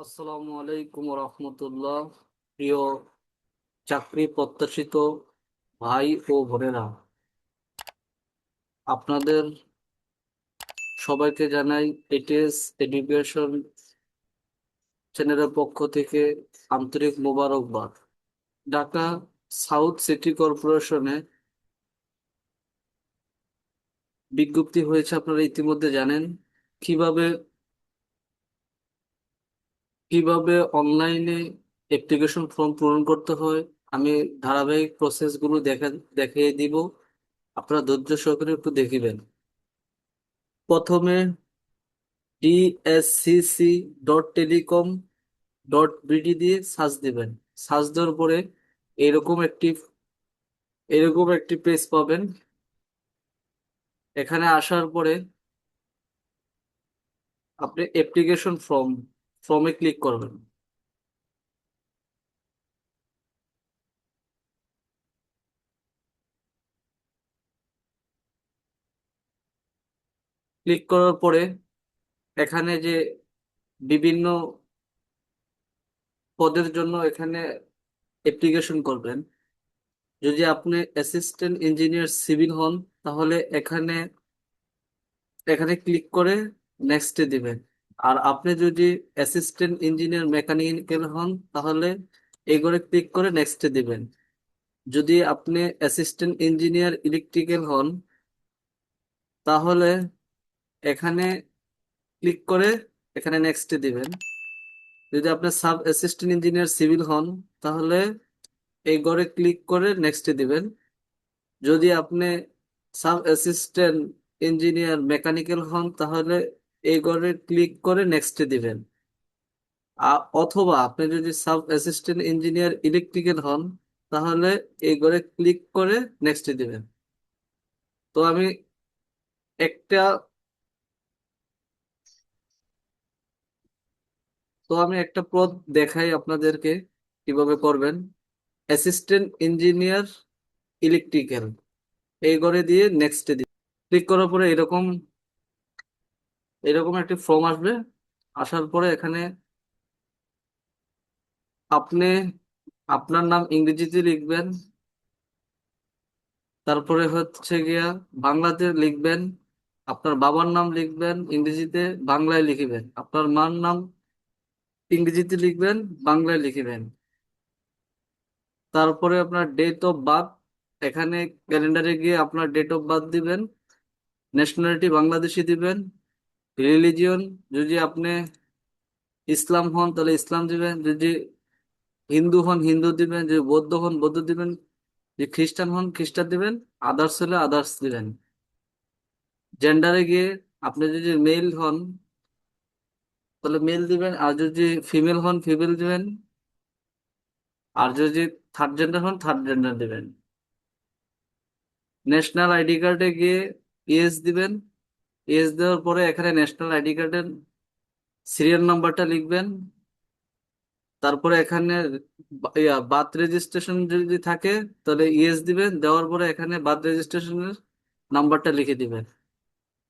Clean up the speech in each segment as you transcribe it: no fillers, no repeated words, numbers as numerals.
আসসালামু আলাইকুম রহমতুল্লাহ। প্রিয় চাকরি প্রত্যাশিত ভাই ও বোনেরা, আপনাদের সবাইকে জানাই এটিএস এডুকেশন চ্যানেলের পক্ষ থেকে আন্তরিক মোবারকবাদ। ঢাকা সাউথ সিটি কর্পোরেশনে বিজ্ঞপ্তি হয়েছে, আপনারা ইতিমধ্যে জানেন। কিভাবে কিভাবে অনলাইনে অ্যাপ্লিকেশন ফর্ম পূরণ করতে হয় আমি ধারাবাহিক প্রসেসগুলো দেখিয়ে দিব। আপনারা ধৈর্য সহকারে একটু দেখিবেন। প্রথমে dscc.telecom.bd দিয়ে সার্চ দিবেন। সার্চ দেওয়ার পরে এরকম একটি এরকম একটি পেজ পাবেন। এখানে আসার পরে আপনি অ্যাপ্লিকেশন ফর্মে ক্লিক করবেন। ক্লিক করার পরে এখানে যে বিভিন্ন পদের জন্য এখানে অ্যাপ্লিকেশন করবেন। যদি আপনি অ্যাসিস্ট্যান্ট ইঞ্জিনিয়ার সিভিল হন, তাহলে এখানে এখানে ক্লিক করে নেক্সটে দিবেন। আর আপনি যদি অ্যাসিস্ট্যান্ট ইঞ্জিনিয়ার মেকানিক্যাল হন, তাহলে এই করে ক্লিক করে নেক্সটে দিবেন। যদি আপনি অ্যাসিস্ট্যান্ট ইঞ্জিনিয়ার ইলেকট্রিক্যাল হন, তাহলে এখানে ক্লিক করে এখানে নেক্সটে দিবেন। যদি আপনি সাব অ্যাসিস্ট্যান্ট ইঞ্জিনিয়ার সিভিল হন, তাহলে এই ঘরে ক্লিক করে নেক্সটে দিবেন। যদি আপনি সাব অ্যাসিস্ট্যান্ট ইঞ্জিনিয়ার মেকানিক্যাল হন, তাহলে এই ঘরে ক্লিক করে নেক্সটে দিবেন। অথবা আপনি যদি সাব অ্যাসিস্ট্যান্ট ইঞ্জিনিয়ার ইলেকট্রিক্যাল হন, তাহলে এই ঘরে ক্লিক করে নেক্সটে দিবেন। তো আমি একটা তো আমি একটা পদ দেখাই আপনাদেরকে কিভাবে করবেন। অ্যাসিস্ট্যান্ট ইঞ্জিনিয়ার ইলেকট্রিক্যাল, এই ঘরে দিয়ে নেক্সটে দিন। ক্লিক করার পরে এরকম এরকম একটি ফর্ম আসবে। আসার পরে এখানে আপনি আপনার নাম ইংরেজিতে লিখবেন। তারপরে হচ্ছে গিয়া বাংলাতে লিখবেন। আপনার বাবার নাম লিখবেন ইংরেজিতে, বাংলায় লিখবেন। আপনার মার নাম ইংরেজিতে লিখবেন, বাংলায় লিখবেন। তারপরে আপনার ডেট অফ বার্থ, এখানে ক্যালেন্ডারে গিয়ে আপনার ডেট অফ বার্থ দিবেন। ন্যাশনালিটি বাংলাদেশি দিবেন। রিলিজিয়ন, যদি আপনি ইসলাম হন তাহলে ইসলাম দিবেন, যদি হিন্দু হন হিন্দু দিবেন, যদি বৌদ্ধ হন বৌদ্ধ দিবেন, যদি খ্রিস্টান হন খ্রিস্টান দিবেন, আদার্স হলে আদার্স দিবেন। জেন্ডারে গিয়ে আপনি যদি মেল হন তাহলে মেল দিবেন, আর যদি ফিমেল হন ফিমেল দিবেন, আর যদি থার্ড জেন্ডার হন থার্ড জেন্ডার দিবেন। ন্যাশনাল আইডি কার্ডে গিয়ে ইয়েস দিবেন। ইয়েস দেওয়ার পরে এখানে ন্যাশনাল আইডি কার্ডের সিরিয়াল নাম্বারটা লিখবেন। তারপরে এখানে বার্থ রেজিস্ট্রেশন যদি থাকে তাহলে ইয়েস দিবেন। দেওয়ার পরে এখানে বার্থ রেজিস্ট্রেশনের নাম্বারটা লিখে দিবেন।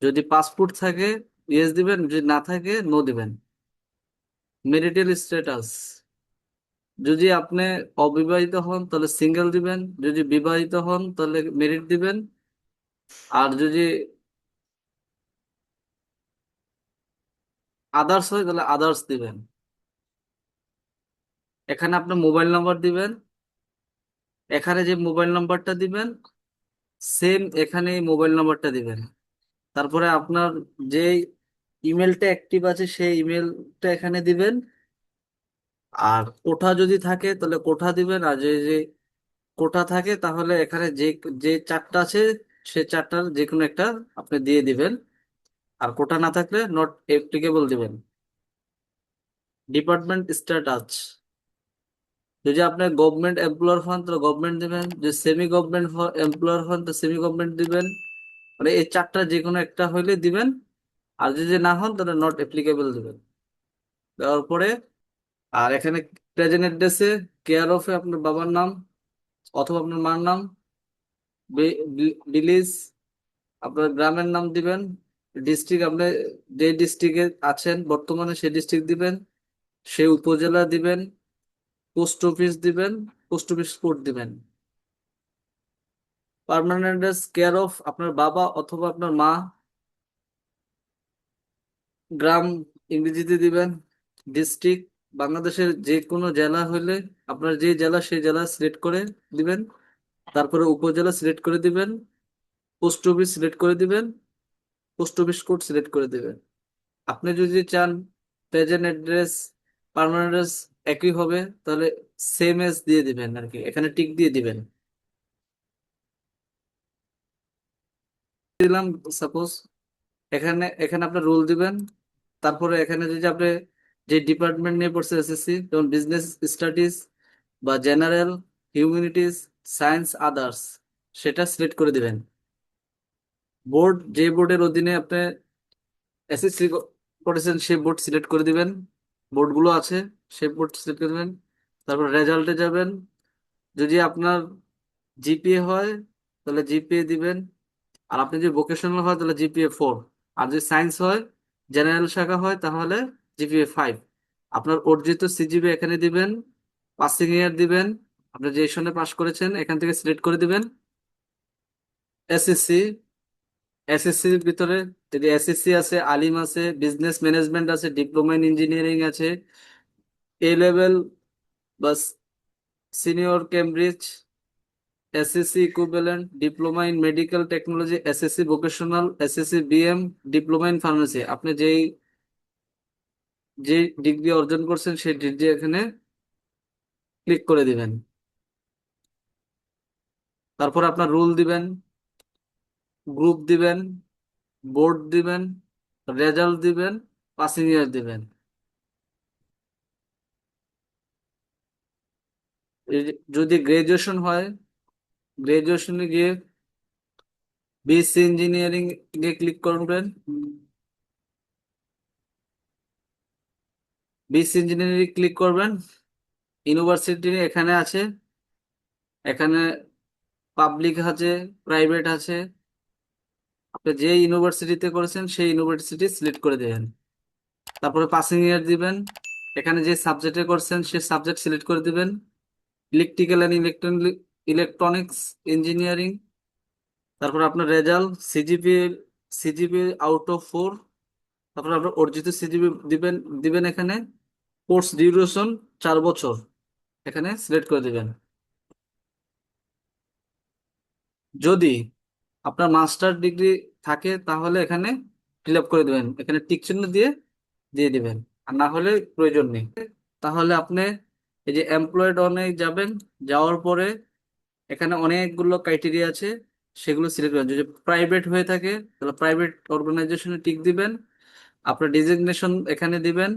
যদি পাসপোর্ট থাকে ইয়েস দিবেন, যদি না থাকে নো দিবেন। মেরিটাল স্ট্যাটাস, যদি আপনি অবিবাহিত হন তাহলে সিঙ্গেল দিবেন, যদি বিবাহিত হন তাহলে মেরিট দিবেন, আর যদি আদার্স হয় তাহলে আদার্স দিবেন। এখানে আপনার মোবাইল নাম্বার দিবেন। এখানে যে মোবাইল নাম্বারটা দিবেন সেম এখানে এই মোবাইল নাম্বারটা দিবেন। তারপরে আপনার যে ইমেলটা অ্যাক্টিভ আছে সেই ইমেলটা এখানে দিবেন। আর কোঠা যদি থাকে তাহলে কোঠা দিবেন, আর যে যে কোঠা থাকে তাহলে এখানে যে যে চারটা আছে সে চারটার যে কোনো একটা আপনি দিয়ে দিবেন। আর কোটা না থাকলে নট অ্যাপ্লিকেবল দিবেন। ডিপার্টমেন্ট স্ট্যাটাস, যদি আপনি গভর্নমেন্ট এমপ্লয়ার হন তাহলে গভর্নমেন্ট দিবেন, যদি সেমি গভর্নমেন্ট এমপ্লয়ার হন তো সেমি গভর্নমেন্ট দিবেন। মানে এই চারটা যে কোনো একটা হইলে দিবেন। আর যদি না হন তাহলে নট অ্যাপ্লিকেবল দিবেন। দেওয়ার পরে আর এখানে প্রেজেন্ট অ্যাড্রেসে কেয়ার অফে আপনার বাবার নাম অথবা আপনার মার নাম, ভিলেজ আপনার গ্রামের নাম দিবেন। ডিস্ট্রিক্ট আপনি যে ডিস্ট্রিক্টে আছেন বর্তমানে সেই ডিস্ট্রিক্ট দিবেন। সেই উপজেলা দিবেন, পোস্ট অফিস দিবেন, পোস্ট অফিস কোড দিবেন। পার্মানেন্ট কেয়ার অফ আপনার বাবা অথবা আপনার মা। গ্রাম ইংরেজিতে দিবেন। ডিস্ট্রিক্ট বাংলাদেশের যে কোনো জেলা হইলে আপনার যে জেলা সেই জেলা সিলেক্ট করে দিবেন। তারপরে উপজেলা সিলেক্ট করে দিবেন। পোস্ট অফিস সিলেক্ট করে দিবেন। পোস্ট অফিস কোড সিলেক্ট করে দিবেন। আপনি যদি চান প্রেজেন্ট অ্যাড্রেস পার্মানেন্ট অ্যাড্রেস একই হবে, তাহলে সেম এজ দিয়ে দিবেন আর কি, এখানে টিক দিয়ে দিবেন। দিলাম সাপোজ। এখানে এখানে আপনার রোল দিবেন। তারপরে এখানে যদি আপনি যে ডিপার্টমেন্ট নিয়ে পড়ছে এসএসসি, যেমন বিজনেস স্টাডিজ বা জেনারেল, হিউম্যানিটিজ, সায়েন্স, আদার্স, সেটা সিলেক্ট করে দিবেন। বোর্ড যে বোর্ডের অধীনে আপনি এসএসসি করেছেন সেই বোর্ড সিলেক্ট করে দিবেন। বোর্ডগুলো আছে সেই বোর্ড সিলেক্ট করে দিবেন। তারপর রেজাল্টে যাবেন। যদি আপনার জিপিএ হয় তাহলে জিপিএ দিবেন। আর আপনি যদি ভোকেশনাল হয় তাহলে জিপিএ 4। আর যদি সায়েন্স হয়, জেনারেল শাখা হয়, তাহলে জিপিএ 5। আপনার অর্জিত সিজিপি এখানে দিবেন। পাসিং ইয়ার দিবেন। আপনি যে সনে পাস করেছেন এখান থেকে সিলেক্ট করে দিবেন। এসএসসি, এসএসসির ভিতরে যদি এসএসসি আছে, আলিম আছে, বিজনেস ম্যানেজমেন্ট আছে, ডিপ্লোমা ইন ইঞ্জিনিয়ারিং আছে, এ লেভেল বা senior Cambridge, SSC equivalent, diploma in medical technology, SSC vocational, SSC BM, diploma in pharmacy, আপনি যেই যে ডিগ্রি অর্জন করছেন সেই ডিগ্রি এখানে ক্লিক করে দিবেন। তারপর আপনার রুল দিবেন, গ্রুপ দিবেন, বোর্ড দিবেন, রেজাল্ট দিবেন, পাসিং ইয়ার দিবেন। যদি গ্রাজুয়েশন হয়, গ্রাজুয়েশনে গিয়ে বিএসসি ইঞ্জিনিয়ারিং গিয়ে ক্লিক করবেন। বিএসসি ইঞ্জিনিয়ারিং ক্লিক করবেন। ইউনিভার্সিটি এখানে আছে, এখানে পাবলিক আছে, প্রাইভেট আছে। আপনি যে ইউনিভার্সিটিতে করেছেন সেই ইউনিভার্সিটি সিলেক্ট করে দেবেন। তারপরে পাসিং ইয়ার দিবেন। এখানে যে সাবজেক্টে করছেন সেই সাবজেক্ট সিলেক্ট করে দিবেন। Electrical and electronics engineering. তারপর আপনার result CGPA, CGPA out of 4। তারপর আপনার অর্জিত সিজিপি দিবেন। দিবেন এখানে। কোর্স ডিউরেশন 4 বছর, এখানে সিলেক্ট করে দিবেন। যদি আপনার মাস্টার ডিগ্রি থাকে তাহলে এখানে ফিল আপ করে দিবেন, এখানে টিক চিহ্ন দিয়ে দিয়ে দিবেন। আর না হলে প্রয়োজন নেই। তাহলে আপনি এই যে এমপ্লয়েড অনে যাবেন। যাওয়ার পরে এখানে অনেকগুলো ক্রাইটেরিয়া আছে, সেগুলো সিলেক্ট করবেন। যদি প্রাইভেট হয়ে থাকে তাহলে প্রাইভেট অর্গানাইজেশনে টিক দিবেন। আপনার ডিজিগনেশন এখানে দিবেন।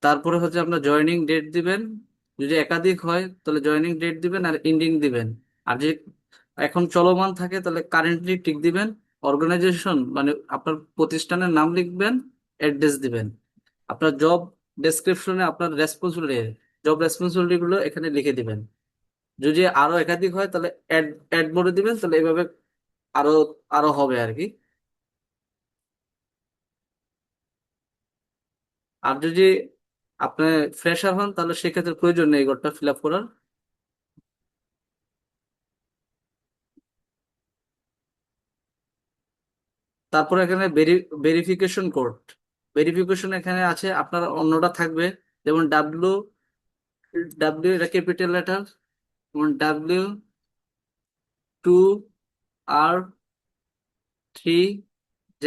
তারপরে হচ্ছে আপনার জয়েনিং ডেট দিবেন। যদি একাধিক হয় তাহলে জয়েনিং ডেট দিবেন আর এন্ডিং দিবেন। আর যে এখন চলমান থাকে তাহলে কারেন্টলি টিক দিবেন। অর্গানাইজেশন মানে আপনার প্রতিষ্ঠানের নাম লিখবেন, অ্যাড্রেস দিবেন। আপনার জব ডেসক্রিপশনে আপনার রেসপন্সিবিলিটি, জব রেসপন্সিবিলিটি গুলো এখানে লিখে দিবেন। যদি আরো একাধিক হয় তাহলে অ্যাড অ্যাড বলে দিবেন, তাহলে এইভাবে আরো আরো হবে আর কি। আর যদি আপনি ফ্রেশার হন তাহলে সেক্ষেত্রে প্রয়োজন নেই এগুলোটা ফিল আপ করার। তারপর এখানে ভেরিফিকেশন কোড, ভেরিফিকেশন এখানে আছে, আপনার অন্যটা থাকবে। যেমন ডাব্লিউ, ডাব্লিউ এটা ক্যাপিটাল লেটার, যেমন W2R3Z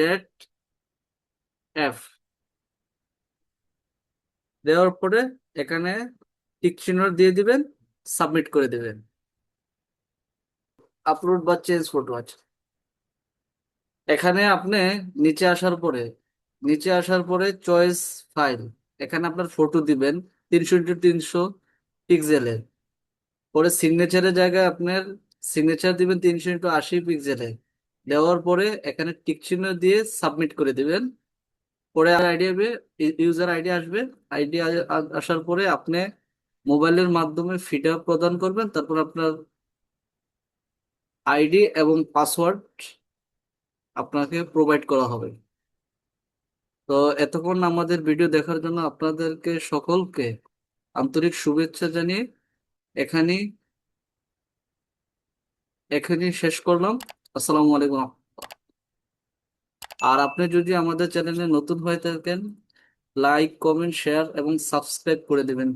F দেওয়ার পরে এখানে টিক চিহ্ন দিয়ে দিবেন, সাবমিট করে দিবেন। আপলোড বা চেঞ্জ ফটো আছে এখানে। আপনি নিচে আসার পরে, নিচে আসার পরে চয়েস ফাইল, এখানে আপনার ফটো দিবেন 300x300 পিক্সেলের। পরে সিগনেচারের জায়গায় আপনার সিগনেচার দিবেন 300x80 পিক্সেলের। দেওয়ার পরে এখানে টিক চিহ্ন দিয়ে সাবমিট করে দিবেন। পরে আইডি আসবে, ইউজার আইডি আসবে। আইডি আসার পরে আপনি মোবাইলের মাধ্যমে ফিডা প্রদান করবেন। তারপর আপনার আইডি এবং পাসওয়ার্ড আপনাকে প্রোভাইড করা হবে। তো এতক্ষণ আমাদের ভিডিও দেখার জন্য আপনাদেরকে সকলকে আন্তরিক শুভেচ্ছা জানিয়ে এখানেই এখানেই শেষ করলাম। আসসালামু আলাইকুম। আর আপনি যদি আমাদের চ্যানেলে নতুন হয়ে থাকেন, লাইক কমেন্ট শেয়ার এবং সাবস্ক্রাইব করে দেবেন।